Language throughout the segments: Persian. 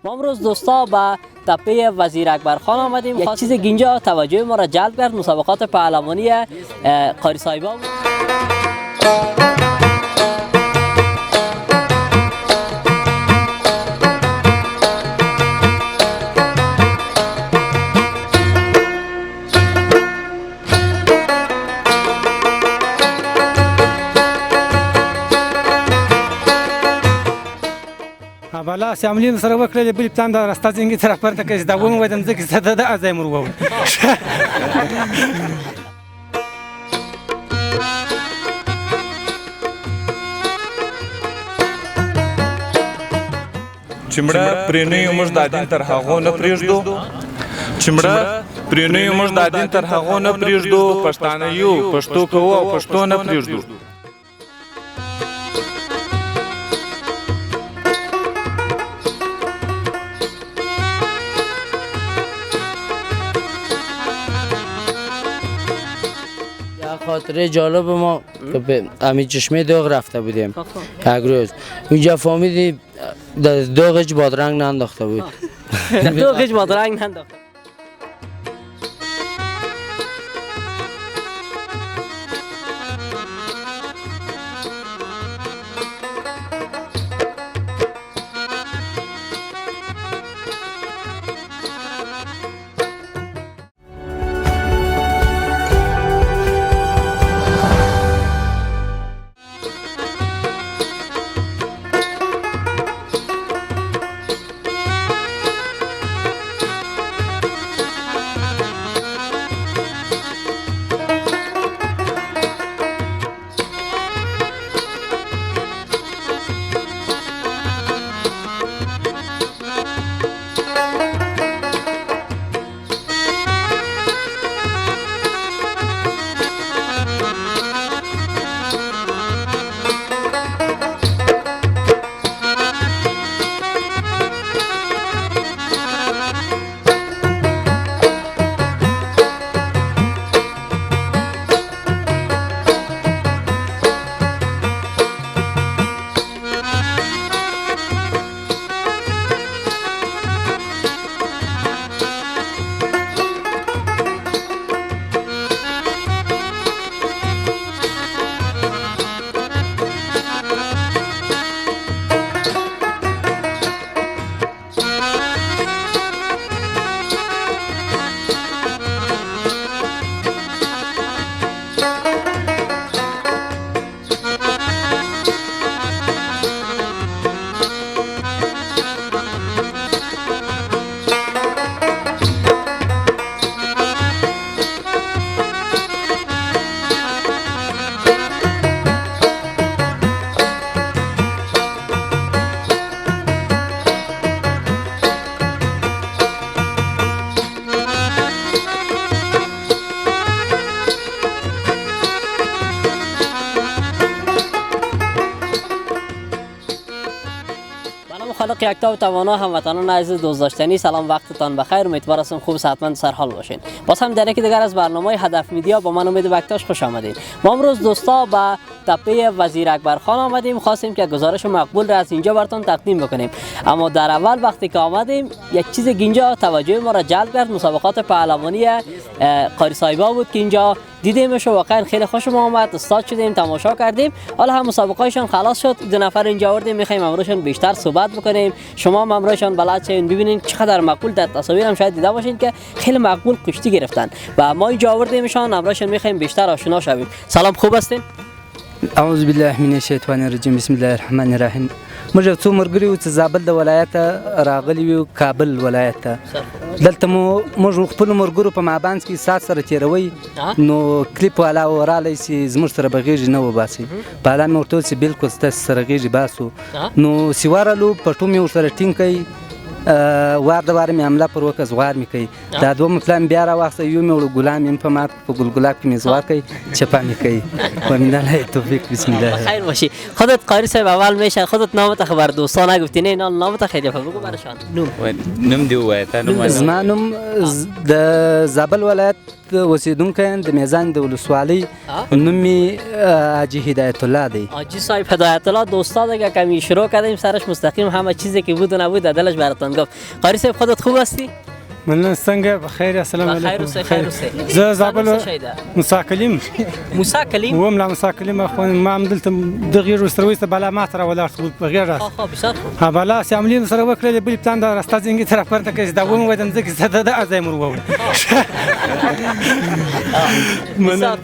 ما امروز دوستا به تپه وزیر اکبر خان آمدیم. یک چیز اینجا توجه ما را جلب کرد، مسابقات پهلوانی قاری صاحبا بود. بالا سیاملی سره وکړل بل پلان دا راستا څنګه طرف پر تک دا و مو دم ځکه ستاسو د ازایمر وو چمړه پرینې موږ د دین تر هغه نه پریږدو چمړه پرینې موږ د دین تر هغه نه پریږدو پښتانه یو پښتو کوو او پښتو نه پریږدو. خاطره جالب ما که به همین چشمه داغ رفته بودیم یک روز اونجا فهمیدیم داغش بادرنگ ننداخته بود. داغش بادرنگ ننداخته. خالق یکتا و توانا هموطنان عزیز دوست داشتنی، سلام وقتتان بخیر. امیدوار هستم خوب صحتمند سرحال باشین. باز هم در یکی دیگر از برنامه هدف میدیا با من امید بکتاش خوش آمدید. ما امروز دوستا به تپه وزیر اکبر خان آمدیم، خواستیم که گزارش مقبول را از اینجا براتون تقدیم بکنیم. اما در اول وقتی که آمدیم یک چیز اینجا توجه ما را جلب کرد، مسابقات پهلوانی قاری صاحبا بود که اینجا دیدیمش و واقعا خیلی خوشم آمد. استاد شدیم، تماشا کردیم. حالا هم مسابقهشون خلاص شد، دو نفر اینجا آوردیم، میخوایم امروزشون بیشتر صحبت بکنیم. شما هم امروزشون بلد شین ببینین چقدر مقبول، در تصاویر هم شاید دیده باشین که خیلی مقبول کشتی گرفتن و ما اینجا آوردیمشون، امروزشون میخوایم بیشتر آشنا شویم. سلام، خوب هستین؟ اعوذ بالله من الشیطان الرجیم، بسم الله الرحمن الرحیم. موږ څو مرګري و چې زابل د ولایت راغلي یو کابل ولایت ته. دلته موږ خپل مرګرو په مابانځ کې سات سره تیروي، نو کلیپ والا ورالی چې زموږ سره به غېږې نه وباسي. بالا مې ورته وویل چې بلکل ستاسې سره غېږې باسو. نو چې ورغلو پټو مې ورسره ټینګ کړئ، وار د وار مې حمله پر وکړه، زغوار مې کوي. دا دوه مطلب بیا راواخیسته، یو مې وړه ګلام یم په مات په ګلګلاب کې مې زغوار کوي، چپا مې کوي. و من الله توفیق، بسم الله. خیر باشی. خودت قاری صاحب اول میشه خودت نامت خبر دوستان نگفتی؟ نه اینا نامت خیلی بگو براشان. نم دی وایته. زما نوم د زابل ولایت اوسیدونکی یم د میزان د ولسوالۍ نوم می حاجی هدایت الله دی. حاجی صاحب هدایت الله دوستا دیگه کمی شروع کردیم سرش مستقیم همه چیزی که بود و نبود دلش براتون گفت. قاری صاحب خودت خوب هستی؟ من څنګه بخیر السلام خیر علیکم اوسه خیر اوسه. زه زابل موسی کلیم موسی کلیم وم لا موسی کلیم خو ما هم دلته د غیر سرویس بلا ما تر ولا په غیر راس خو بسات ها بلا سیملین سره وکړل بل پلان دا راستا زنګي طرف پرته کې دا ومه ودم ځکه زده د ازایمر وو بسات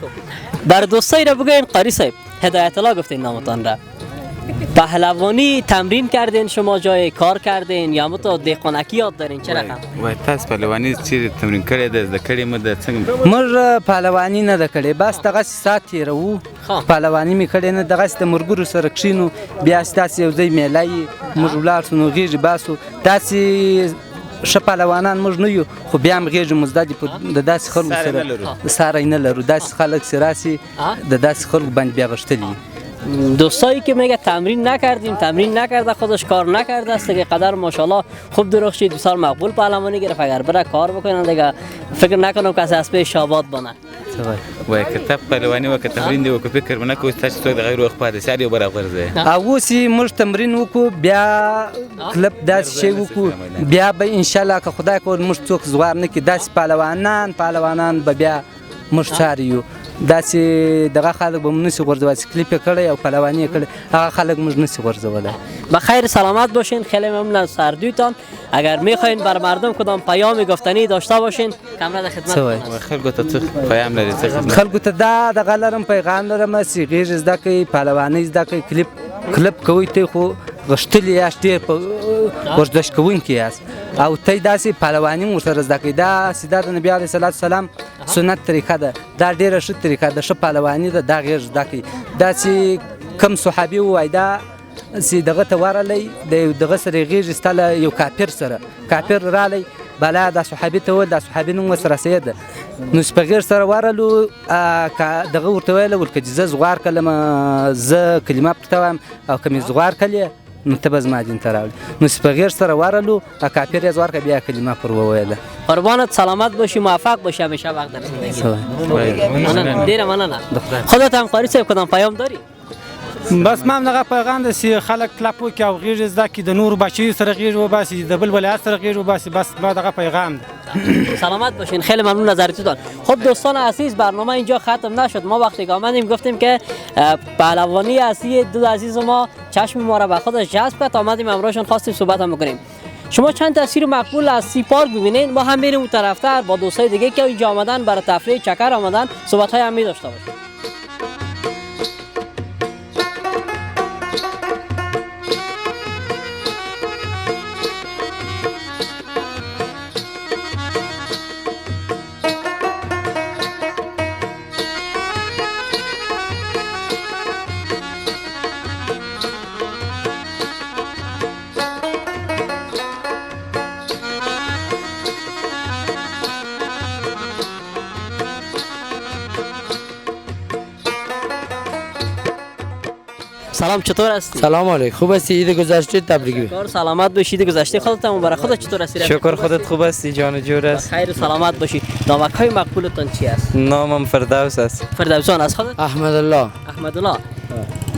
بر دوستای را بگوین قاری صاحب هدایت الله گفتین نامتان را پهلوانی تمرین کردین شما جای کار کردین یا متو دهقانکی یاد دارین چه رقم وای تاسو پهلوانی چې تمرین کړی د کړی مده څنګه موږ پهلواني نه د کړې بس دغه سات تیرو پهلواني می کړې نه دغه د مرګرو سره کښینو بیا ستاسو یو ځای میلای موږ ولار سنو غیږ باسو تاسو شپهلوانان موږ نه یو خو بیا هم غیږ مزدادي د داسې خلکو سره ساره نه لرو داسې خلک سراسي د داسې خلکو باندې بیا غشتلی دوستایی که میگه تمرین نکردیم تمرین نکرده خودش کار نکرده است که قدر ماشاءالله خوب درخشید بسیار مقبول پهلوانی گرفت اگر بره کار بکنن دیگه فکر نکنم کسی اسب شاباد بانه وای کتاب پهلوانی و تمرین دی او که فکر ونه کوي تاسو ته د غیر وخت پاتې ساري برابر دی او سی موږ تمرین وکړو بیا کلب داس شی وکړو بیا به ان شاء الله که خدای کول موږ څوک زوار نه کی داس پهلوانان به بیا موږ چاریو داسې دغه خلک به نسی غورځول کلیپ کړی او پهلوانی کړی هغه خلک موږ نسی غورځولای. بخیر سلامت باشین خیلی ممنون از سردویتان. اگر میخواین بر مردم کدام پیام گفتنی داشته باشین کامرا در خدمت کنم. خلکو ته څه پیام لري څه خدمت خلکو ته دا دغه لرم پیغام لرم چې غیږ زده کوي پهلوانی زده کوي کلیپ کوي ته خو غشتلی یاست ډېر ورزش کوونکی یاست او ته داسې پهلواني ورسره زده کوي دا سیده د نبي علیه صلات وسلام سنت طریقه ده دا ډېره ښه طریقه ده ښه پهلواني ده دا غیږ زده کوي داسې کم صحابي ووایي دا چې دغه ته ورغلی د دغه سره غیږ ایستله یو کافر رالی بلا دا صحابي ته وویل دا صحابي نوم ورسره سید نو چې په غیر سره ورغلو دغه ورته ویله ول که چې زه زغوار کړم زه کلمه پرته وایم او که مې زغوار کړې نو ته به زما دین ته راوړې نو چې په غیر سره ورغلو کافر یې زغوار کړه بیا کلمه پر وویله. قربانت سلامت باشی موفق باشی همیشه وقت در زندگی. دیره مننه. خودت هم قاری صاحب کدام پیام داری؟ بس ما هم دغه پیغام ده چې خلک کلپ وکړي او غیږ زده کړي د نورو بچیو سره غیږ وباسي د بل ولایت سره غیږ وباسي بس ما دغه پیغام ده. سلامت باشین خیلی ممنون از نظرتون. خب دوستان عزیز برنامه اینجا ختم نشد ما وقتی که آمدیم گفتیم که پهلوانی اصلی دو عزیز ما چشم ما را به خودش جذب کرد آمدیم امروزشون خواستیم صحبت هم بکنیم. شما چند تصویر مقبول از سی پارک ببینید ما هم میریم اون طرفتر با دوستای دیگه که اینجا آمدن برای تفریح چکر آمدن صحبت های هم می داشته باشیم. سلام چطور هستی؟ سلام علیکم خوب هستی عید گذشته تبریک بگو. کار سلامت باشی عید گذشته خودت هم برای خودت چطور هستی؟ شکر خودت خوب هستی جان جور است خیر سلامت باشی. نامک های مقبولتان چی است؟ نامم فردوس است. فردوسان از خودت؟ احمد الله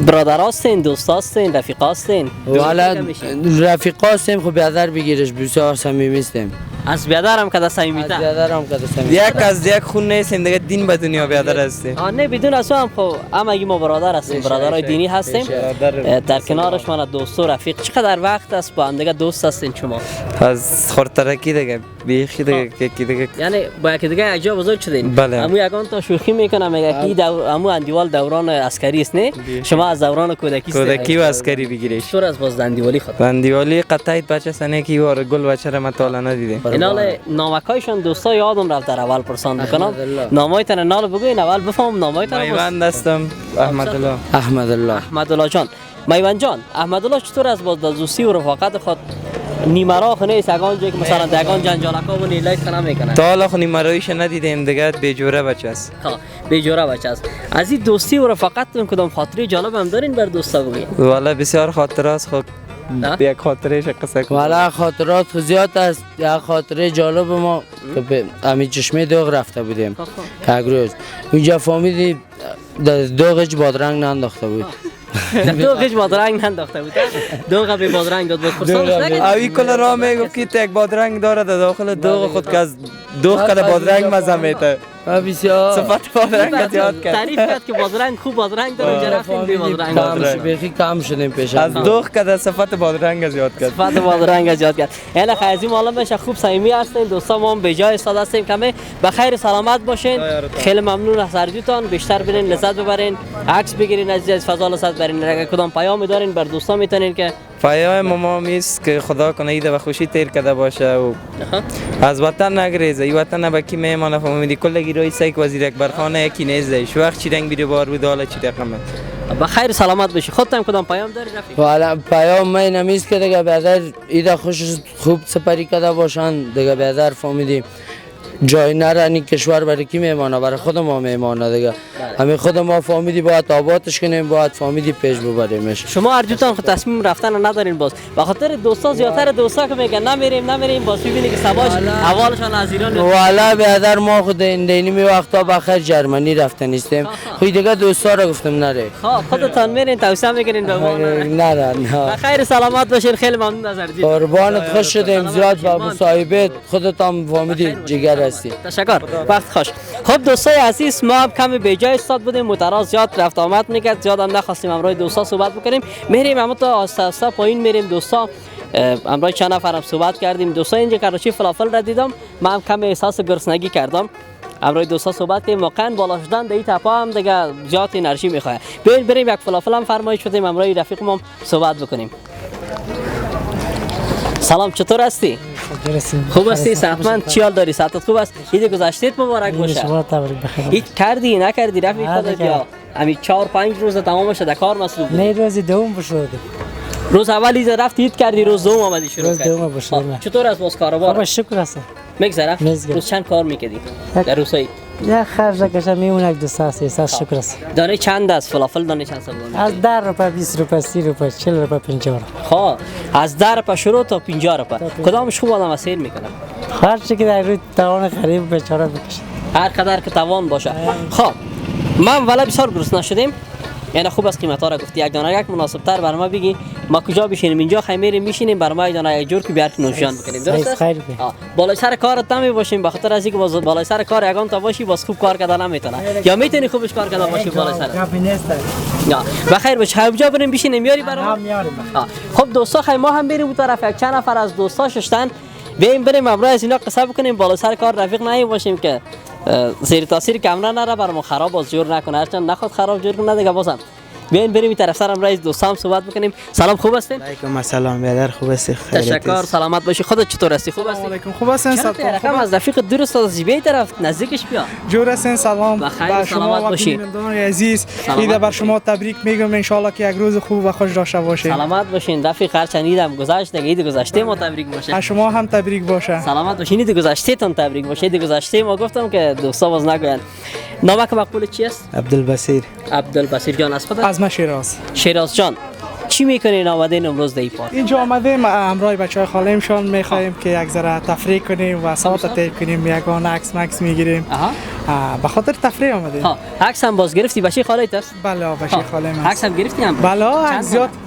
برادر هستین دوست هستین رفیق هستین؟ والا رفیق هستیم خب بیادر بگیرش بسیار صمیمی هستیم از بیادر هم کده صمیمی‌تر یک از یک خون نیستیم دیگه دین به دنیا بیادر هستیم نه بدون اصلا هم خب همگی ما برادر هستیم برادرای دینی هستیم در کنارش من دوست و رفیق چقدر وقت است با هم دیگه دوست هستین شما از خورترکی دیگه بیخی دیگه یعنی با یکی دیگه اجا بزرگ شدین بله امو یگان تا شوخی میکنه میگه کی امو اندیوال دوران عسکری است نه شما از دوران کودکی و عسکری بگیریش چطور از باز اندیوالی خود اندیوالی قطعیت بچه سنه کی و گل بچه را مطالعه ندیدیم اینال نامکایشون دوستا یادم رفت در اول پرسان بکنم نامایتون نال بگوین اول بفهم نامایتون میوند هستم احمد الله جان میوند جان احمد الله چطور از باز دوستی و رفاقت خود نیمرا خونه است اگان جایی که مثلا دگان جنجالکا و نیلای خنا میکنه تا حالا خو نیمرایش ندیدیم دیگه بیجوره بچه است بیجوره بچه است از این دوستی و رفاقتتون کدام خاطره جالب هم دارین بر دوستا بگین والا بسیار خاطره است خب یک خاطرش قصه کن. والا خاطرات خود زیاد است. یک خاطره جالب ما که به همین چشمه داغ رفته بودیم یک روز. اونجا فهمیدی داغش بادرنگ ننداخته بود. دوغش بادرنگ ننداخته بود. دوغ به بادرنگ داد بود. پرسانش نگه؟ اوی کل را میگو که یک بادرنگ داره در داخل دوغ خود که از دوغ کده بادرنگ مزه میته. بسیار صفت بادرنگ یاد کرد. تعریف کرد که بادرنگ خوب بادرنگ داره اونجا رفتیم به بادرنگ. بیخی کم شدیم پیش از دوغ کده صفت بادرنگ از یاد کرد. صفت بادرنگ از یاد کرد. یعنی خیلی معلوم بشه خوب صمیمی هستین دوستان، ما هم به جای استاد هستیم کمه بخیر سلامت باشین. خیلی ممنون از هرجوتان، بیشتر برین لذت ببرین، عکس بگیرین از فضا لذت ببرین. اگر کدام پیام دارین بر دوستان میتونین که پیام ما میست که خدا کنه ایده و خوشی تیر کده باشه و از وطن نگریزه. ای وطن به کی میمانه فهمیدی کل گیروی سیک وزیر اکبر خانه یکی نیزه شو وقت چی رنگ بیره بار بود حالا چی رقمه بخیر سلامت باشی. خودت هم کدام پیام داری رفیق؟ والا پیام من نمیست که دیگه بیادر ایده خوش خوب سپری کده باشن دیگه بیادر فهمیدیم جای نرانی کشور برای کی میمانه؟ برای خود ما میمانه دیگه. همین خود ما فهمیدی باید آبادش کنیم، باید فهمیدی پیش ببریمش. شما هرجوتان خود تصمیم رفتن ندارین باز به خاطر دوستا زیادتر دوستا که میگن نمیریم باز میبینی که سباش اولشان از ایران. والا بیادر ما خود اینمی وقتا بخیر جرمنی رفتن نیستیم. خود دیگه دوستا را گفتم نره. خودتان میرین توصیه میکنین به ما نه بخیر سلامت باشین. خیلی ممنون از هرجوتان. قربانت خوش شدیم زیاد با مصاحبت خودت هم فهمیدی جگر هستی. تشکر وقت خوش. خب دوستای عزیز ما هم کمی به جای استاد بودیم، متراز زیاد رفت آمد میکرد، زیاد هم نخواستیم همراه دوستا صحبت بکنیم. میریم اما تا آسته پایین میریم دوستا. همراه چند نفر هم صحبت کردیم. دوستا اینجا کراچی فلافل را دیدم، من هم کمی احساس گرسنگی کردم. همراه دوستا صحبت کردیم. واقعا بالا شدن در این تپه هم دیگه زیاد انرژی میخواد. بریم یک فلافل هم فرمایش بدیم همراه رفیق ما صحبت بکنیم. سلام چطور هستی؟ خوب هستی؟ صحتمند؟ چی حال داری؟ صحتت خوب است؟ عید گذشتهت مبارک باشه. شما تبریک بخیر. عید کردی نکردی رفیق خودت یا همین 4-5 روز تمام شده کار مصروف بودی؟ نه روز دوم بشود. روز اول عید رفتی عید کردی روز دوم آمدی شروع روز کردی. دوم بشود. چطور است باز کاروبار؟ خب شکر است. میگذره؟ میگذره. روز چند کار میکردی؟ در روزایی یا خرج کشم میمونه یک دو ساعت احساس شکر است. دانه چند است فلافل دانه چند سال؟ از 10 روپیه 20 روپیه 30 روپیه 40 روپیه 50 روپیه. خب از 10 روپیه شروع تا 50 روپیه کدامش خوب آدم سیر میکنه؟ هر چی که در روی توان خرید بیچاره بکشه. هر قدر که توان باشه. خب من والا بسیار گرسنه شدیم. یعنی خوب است قیمتا را گفتی. یک دانه یک مناسب تر برام بگی ما کجا بشینیم؟ اینجا خیمه میشینیم برام یک دانه یک جور که بیار نوشیان بکنیم. درست است؟ بالای سر کارت نمی باشیم بخاطر از اینکه باز بالای سر کار یگان تا باشی باز خوب کار کردن نمیتونه. یا میتونی خوبش کار کردن باشی بالای سر. نه بخیر باش. همجا بریم بشینیم میاری برام. خب دوستا خیلی ما هم بریم اون طرف یک چند نفر از دوستا ششتن بیایم بریم امروز از اینا قصه بکنیم بالا سر کار رفیق نمی باشیم که زیر تاثیر کامرا نره برام خراب باز جور نکنه. هرچند نخواد خراب جور کنه دیگه بازم بیاین بریم این طرف سر امروز دوستام صحبت بکنیم. سلام خوب هستین؟ علیکم السلام برادر خوب هستی؟ تشکر سلامت باشی. خودت چطور هستی؟ خوب هستی؟ علیکم خوب هستین؟ سلام از رفیق دور استاد زیبایی طرف نزدیکش بیا. جور هستین؟ سلام بخیر سلامت باشی. بینندگان عزیز عید بر شما تبریک میگم ان شاء الله که یک روز خوب و خوش داشته باشین. سلامت باشین رفیق. هرچند عیدم گذشت دیگه عید گذشته ما تبریک باشه. شما هم تبریک باشه. سلامت باشین. عید گذشته تون تبریک باشه. عید گذشته ما گفتم که دوستا باز نگوین. نامک مقبول چی است؟ عبدالبصیر. عبدالبصیر جان از خودت؟ از شیراز. شیراز جان چی میکنین آمدین امروز در این پارک؟ اینجا آمدیم همراه بچهای خاله‌مشان میخوایم که یک ذره تفریح کنیم و ساعت تیر کنیم یگان عکس مکس میگیریم. به خاطر تفریح آمدیم. عکس هم باز گرفتی بچه خاله‌ت است؟ بله بچه خاله‌م است. عکس هم گرفتی هم؟ بله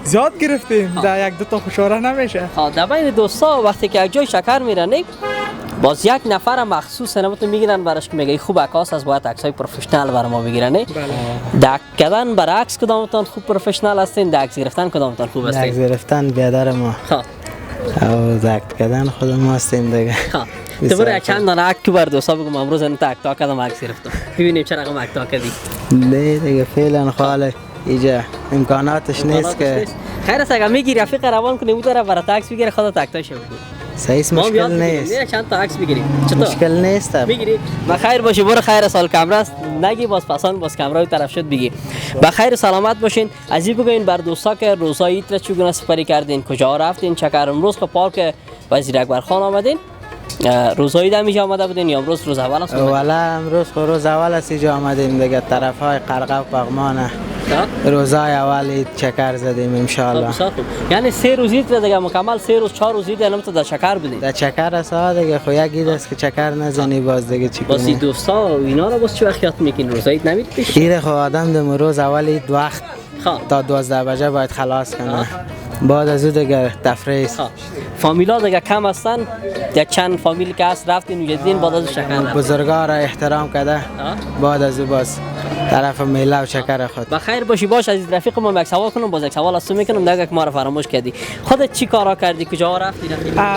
زیاد گرفتیم. در یک دو تا خوشاره نمیشه. در بین دوستا وقتی که یک جای شکر میرن باز یک نفر مخصوص نمتون میگیرن براش که میگه خوب عکاس از باید عکسای پروفشنال برای ما بگیرن. بله. دک کردن برای عکس کدامتون خوب پروفشنال هستین؟ دک گرفتن کدامتون خوب هستین؟ دک گرفتن بیادر ما. او دک کردن خود ما هستیم دیگه. تو برای چند دانه عکس بر دوستا بگم امروز انت اکتا کردم عکس گرفتم. ببینیم چه رقم اکتا کردی. نه دیگه فعلا خاله اینجا امکاناتش نیست که خیر است اگه میگیری رفیق روان کنی اون طرف برای عکس بگیره خودت اکتاش بگیر. صحیح مشکل نیست. نه چند تا عکس بگیریم. چطور؟ مشکل نیست. بگیری. بخیر باشی. برو خیر سال کامرا است. نگی باز پسند باز کامرای طرف شد بگی. بخیر سلامت باشین. از این بگوین بر دوستا که روزای عید را چگونه سپری کردین؟ کجا رفتین؟ چکر امروز که پارک وزیر اکبر خان آمدین؟ روزای عید اینجا آمده بودین یا روز اول است؟ والا امروز روز اول است اینجا آمدیم دیگه. طرفای قرقه و پغمان روزای اول عید چکر زدیم انشالله. بسیار خوب. یعنی 3 روز عید دیگه مکمل 3 روز 4 روز عید یعنی تو در چکر بودی. در چکر است دیگه، خو یک عید است که چکر نزنی باز دیگه چی کنی؟ واسه دوستا و اینا رو باز چه وقت یاد میکنی روز عید نمید پیش؟ عید خو آدم دم روز اول عید وقت تا 12 بجه باید خلاص کنه. بعد از او دیگه تفریح. فامیلا دیگه کم هستن، یا چند فامیل که هست رفتین و جدیدین بعد از شکر بزرگا را احترام کرده بعد از او باز طرف میله و شکر خود. بخیر باشی. باش عزیز رفیق ما یک سوال کنم، باز یک سوال از تو میکنم دیگه که ما رو فراموش کردی. خودت چی کارا کردی؟ کجا رفتی؟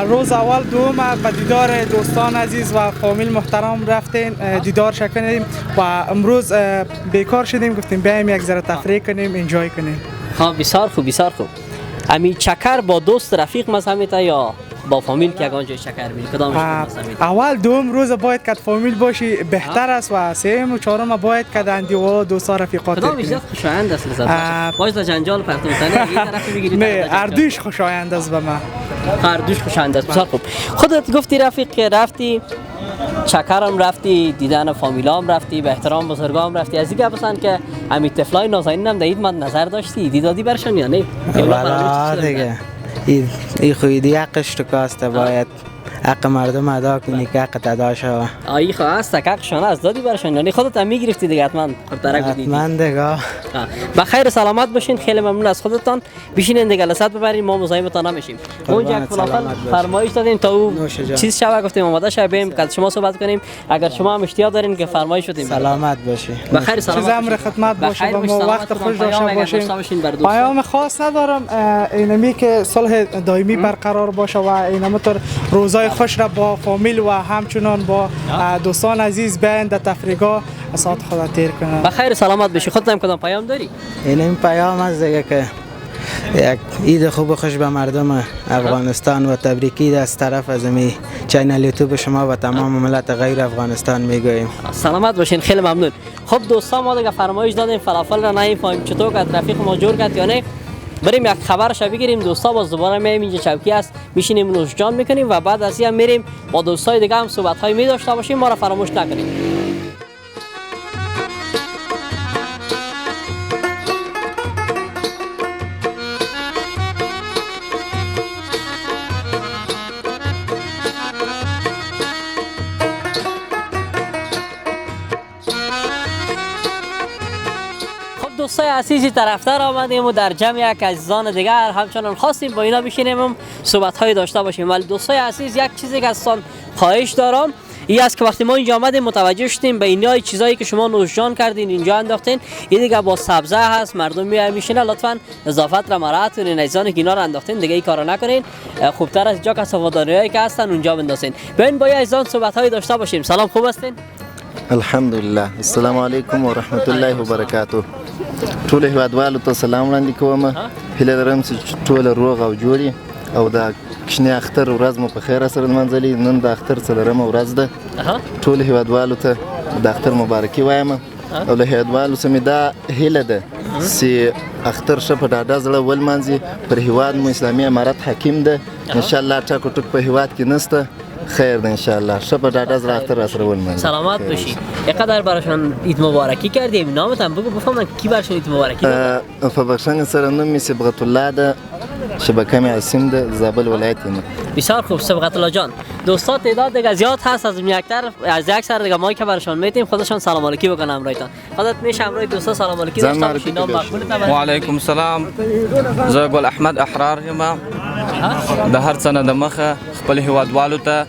روز اول دوم به دیدار دوستان عزیز و فامیل محترم رفتیم، دیدار شکنیم و امروز بیکار شدیم، گفتیم بیایم یک ذره تفریح کنیم، انجوی کنیم. ها بسیار خوب بسیار خوب. امی چکر با دوست رفیق مزهمیتا یا با فامیل که یگان جای چکر میری؟ کدامش مزهمیتا؟ اول دوم روز باید که فامیل باشی بهتر است و سوم و چهارم باید که اندیو دوستا رفیقات کدامش زیاد خوشایند است لذت باش جنجال پرتون تنه یه طرف بگیری؟ نه هر دوش خوشایند است به من. هر دوش خوشایند است. بسیار خوب. خودت گفتی رفیق که رفتی چکرم رفتی، دیدن فامیلام رفتی، به احترام بزرگام رفتی. از دیگه بسن که همین طفلای نازنینم دید من نظر داشتی دیدادی برشان یا نه؟ والا دیگه این خویدی حقش تو کاسته، باید حق مردم ادا کنی که حق ادا شوه. آیی خواه است حقشان از دادی برشان، یعنی خودت هم میگرفتی دیگه حتما خورترک بودی؟ حتما دیگه. بخیر سلامت باشین، خیلی ممنون از خودتان. بشینین دیگه لذت ببرین، ما مزاحمتان نمیشیم. اونجا فلافل فرمایش دادیم تا او چیز شوه، گفتیم آماده شوه بریم که شما صحبت کنیم. اگر شما هم اشتیاق دارین که فرمایش بدیم. سلامت باشی. بخیر سلامت. چیز امر خدمت باشه و ما وقت خوش داشته باشیم. پیام خاص ندارم، اینمی که صلح دائمی برقرار باشه و اینم طور روزای خوش را با فامیل و همچنان با دوستان عزیز بیان در تفریحگاه ساعت خود تیر کنن. بخیر سلامت بشی. خودت هم کدام پیام داری؟ این پیام از دیگه که یک عید خوب خوش به مردم افغانستان و تبریکی از طرف از می چینل یوتیوب شما و تمام ملت غیر افغانستان میگوییم. سلامت باشین، خیلی ممنون. خب دوستان ما دیگه فرمایش دادیم فلافل را نمیفهمیم چطور که رفیق ما جور کرد یا نه. بریم یک خبرش بگیریم. دوستا باز دوباره میایم اینجا چوکی است، میشینیم نوش جان میکنیم و بعد از این میریم با دوستای دیگه هم صحبت های می داشته باشیم. ما را فراموش نکنید. دوستای عزیزی طرفتر آمدیم و در جمع یک عزیزان دیگر همچنان خواستیم با اینا بشینیم و صحبت های داشته باشیم. ولی دوستای عزیز یک چیزی که ازتان خواهش دارم این است که وقتی ما اینجا آمدیم متوجه شدیم به اینا چیزایی که شما نوش جان کردین اینجا انداختین، این دیگه با سبزه هست، مردم میشینه. لطفا نظافت را مراعات کنین. عزیزانی که اینا رو انداختین دیگه این کارو نکنین. خوبتر از اینجا کسافه‌دانیایی که هستن اونجا بندازین. بیاین با عزیزان صحبت های داشته باشیم. سلام، خوب هستین؟ الحمدلله. السلام علیکم و رحمت الله و برکاته. ټول هیوادوالو ته سلام وړاندې کوم. هیله لرم چې ټول روغ او جوړ او د کښنی اختر ورځ مو په خیر سره لمانځلې. نن د اختر څلورمه ورځ ده. ټول هیوادوالو ته د اختر مبارکي وایم او له هیوادوالو څخه مې دا هیله ده چې اختر ښه په ډاډه زړه ولمانځي. پر هیواد مو اسلامي امارت حاکم ده، انشاءالله ټاک ټوک په هیواد کې نشته. خیر ده انشاءالله. ښه په ډاډه زړه اختر را سره ولمانځي. سلامت باشی. یقدر براشون عید مبارکی کردیم. نامت هم بگو بفهمن کی براشون عید مبارکی داد. په بخښنې سره نوم مې صبغت الله ده، شبکه مې عاصم ده، زابل ولایت یم. بسیار خوب صبغت الله جان. دوستا تعداد دیگه زیاد هست از یک طرف، از یک سر دیگه ما که براشون میتیم خودشون سلام علیکی بکنم امرویتان. خودت میشه امروی دوستا سلام علیکی داشته باشی. نام مقبول تبارک. و علیکم السلام. زه ګل احمد احرار یم. د هر څه نه د مخه خپل هیوادوالو ته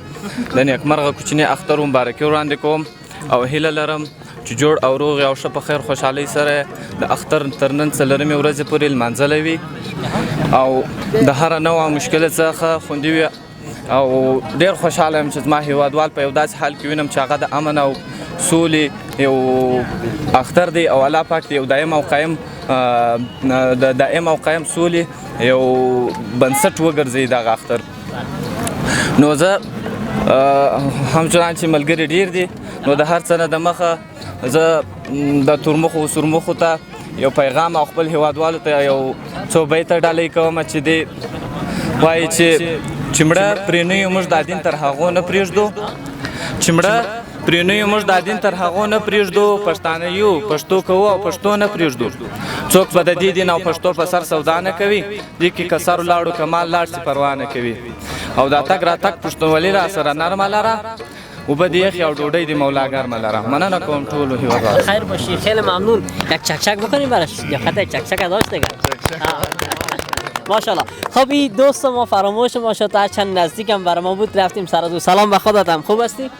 د نیکمرغه کوچنی اختر مبارکي وړاندې کوم او هیله لرم چې جوړ او روغ او ښه په خیر خوشحالۍ سره د اختر تر نن څلورمې ورځې پورې لمانځلی وي او د هره نوعه مشکل څخه خوندي وي او ډېر خوشحاله یم چې زما هیوادوال په یو داسې حال کې وینم چې هغه د امن او سولې یو اختر دی او الله پاک د یو دایم او قایم د دائم او قایم سولې یو بنسټ وګرځي دغه اختر. نو زه همچنان چې ملګري ډېر دي نو د هر څه نه د مخه زه د تورمخو سورمخو ته یو پیغام او خپل هیوادوالو ته یو څو بیته ډالۍ کوم چې دی وایي چې مړه پرې نه یو موږ دا دین تر هغو نه پرېږدو چې مړه پرېنیو موږ دا دین تر هغو نه پرېږدو پښتانه یو پښتو کوو او پښتو نه پرېږدو څوک به د دې دین او پښتو په سر سودا نه کوي دې کې که سر ولاړو که مال لاړ شي پروا نه کوي او دا تګ راتګ پښتونولي را سره نرمه لره اوبه د یخې او ډوډۍ د مولا ګرمه لره مننه کوم ټولو هیوادوالو خیر باشی خیلی ممنون یک چکچک بکنیم براش یا خطه چکچک داشت دیگه ماشاءالله. خب این دوست ما فراموش ما شد تا چند نزدیک هم برای ما بود رفتیم سر دو سلام به خودتم خوب هستی؟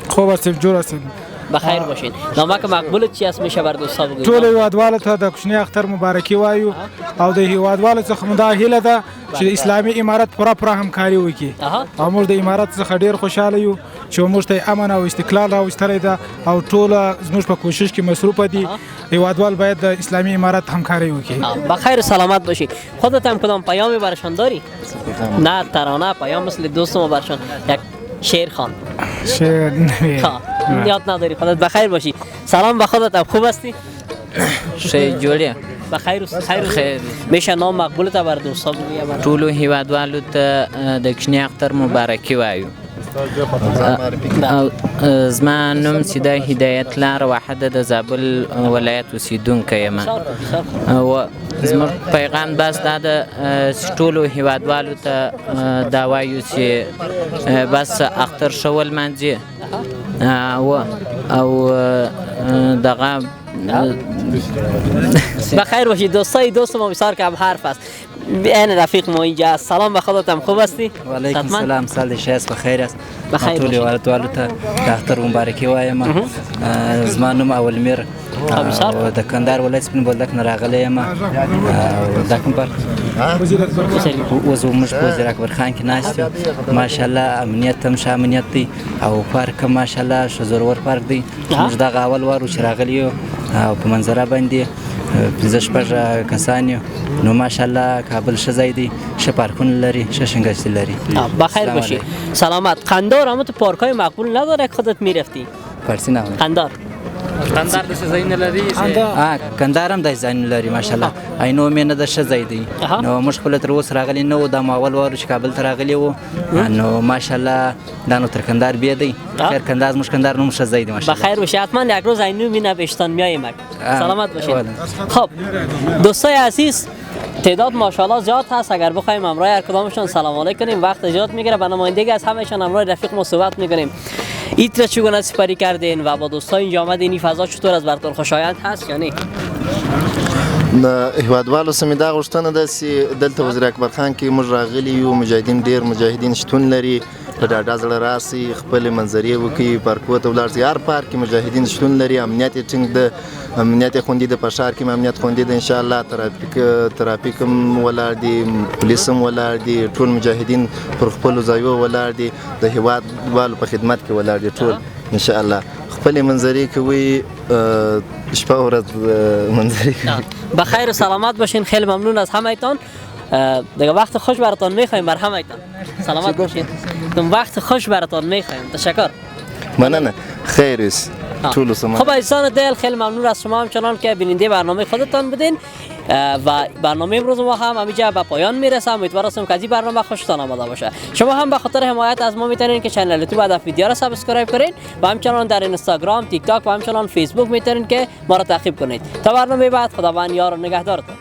خوب هستیم جور هستیم بخیر باشین. نامک مقبولت چی است میشه بر دوستا بگوید؟ ټول هیوادوالو ته د کوچنی اختر مبارکي وایو او د هیوادوالو څخه مو دا هیله ده چې د اسلامي امارت پوره همکاري وکړي او موږ د امارت څخه ډیر خوشاله یو چې موږ ته امن او استقلال راوستلی ده او ټول زموږ په کوشش کې مصروفه دي هیوادوال باید د اسلامي امارت همکاري وکړي. بخیر سلامت باشی. خودت هم کدام پیامی برشان داری؟ نه ترانه پیام مثل دوست ما برشان یک شعر خوان. شعر یاد نداری. خودت بخیر باشی. سلام به خودت. خوب هستی؟ شی جوړه بخیر خیر میشه نام مقبولت بر دوستا بگویم ټولو هیوادوالو ته د کوچنی اختر مبارکي وایو. زما نوم سیده هدایت لار واحده د زابل ولایت اوسیدونکی یم او زموږ پیغام بس دا د ټولو هیوادوالو ته دا وایو چې بس اختر ښه ولمانځي او دغه بخیر باشید. دوستای دوست ما بسیار کم حرف است. این رفیق ما اینجا است. سلام به خودتم خوب هستی؟ و علیکم السلام سال شایست بخیر است. بخیر باشید. ټول هیوادوالو ته د اختر مبارکي وایم. زما نوم اولمیر او د کندهار ولایت سپین بولدک نه راغلی یم او دا کوم پارک اوس موږ په وزیر اکبر خان کې ناست یو ماشاءالله امنیت هم ښه امنیت دی او پارک هم ماشاءالله ښه زورور پارک دی. موږ دغه اول وار و چې راغلي یو او په منظره باندې 15 کسان یو نو ماشاءالله کابل ښه ځای دی ښه پارکونه لري ښه شنگشتی لري. بخیر باشی. سلامت. قندار هم تو پارک‌های مقبول نداره که خودت میرفتی؟ فارسی نه قندار قندار د ځای نه لري کندهار هم د ځای نه لري ماشاءالله اینو مې نه د ښه ځای دی نو موږ خپله تر اوسه راغلي نه وو دا مو اول وار چې کابل ته راغلي وو نو ماشاءالله دا نو تر کندهار بیا دی خیر کندهار زموږ کندهار نوم ښه ځای دی ماشاءالله. بخیر باشی. حتما یک روز اینو می نوشتن میایم. سلامت باشید. خب دوستای عزیز تعداد ماشاءالله زیاد هست. اگر بخوایم امروز هر کدامشون سلام علیک کنیم وقت زیاد میگیره. به نمایندگی از همهشون امروز رفیق ما صحبت میکنیم. ایتر چگونه سپری کردین و با دوستان اینجا آمدین؟ این فضا چطور از براتون خوشایند هست یا نه؟ هیوادوالو سمې دا غوښتنه ده چې دلته وزیر اکبر خان کې موږ راغلي یو مجاهدین ډېر مجاهدین شتون لري په ډاډه زړه راسي خپلې منظرې وکړي پارکو ته ولاړ سي. هر پارک کې مجاهدین شتون لري امنیت یې ټینګ ده امنیت یې خوندي ده په ښار کې امنیت خوندي ده انشاءالله ترافیک هم ولاړ دي پولیس هم ولاړ دي ټول مجاهدین پر خپلو ځایو ولاړ دي د هیوادوالو په خدمت کې ولاړ دي ټول انشاءالله خپلې منظرې کوي شپه ورځ منظرې کوي. بخیر و سلامت باشین. خیلی ممنون از همه‌تان. دیگه وقت خوش براتون می‌خوایم بر همه‌تان. سلامت باشین. وقت خوش براتون می‌خوایم. تشکر. مننه. خیر است. خب عزیزان دل خیلی ممنون از شما همچنان که بیننده برنامه خودتان بودین و برنامه امروز ما هم همینجا به پایان میرسه. امیدوارم که از این برنامه خوشتان آمده باشه. شما هم به خاطر حمایت از ما میتونین که کانال یوتیوب هدف ویدیو را سابسکرایب کنین و همچنان در اینستاگرام تیک تاک و همچنان فیسبوک میتونین که ما را تعقیب کنید. تا برنامه بعد خداوند یار و نگهدارتان.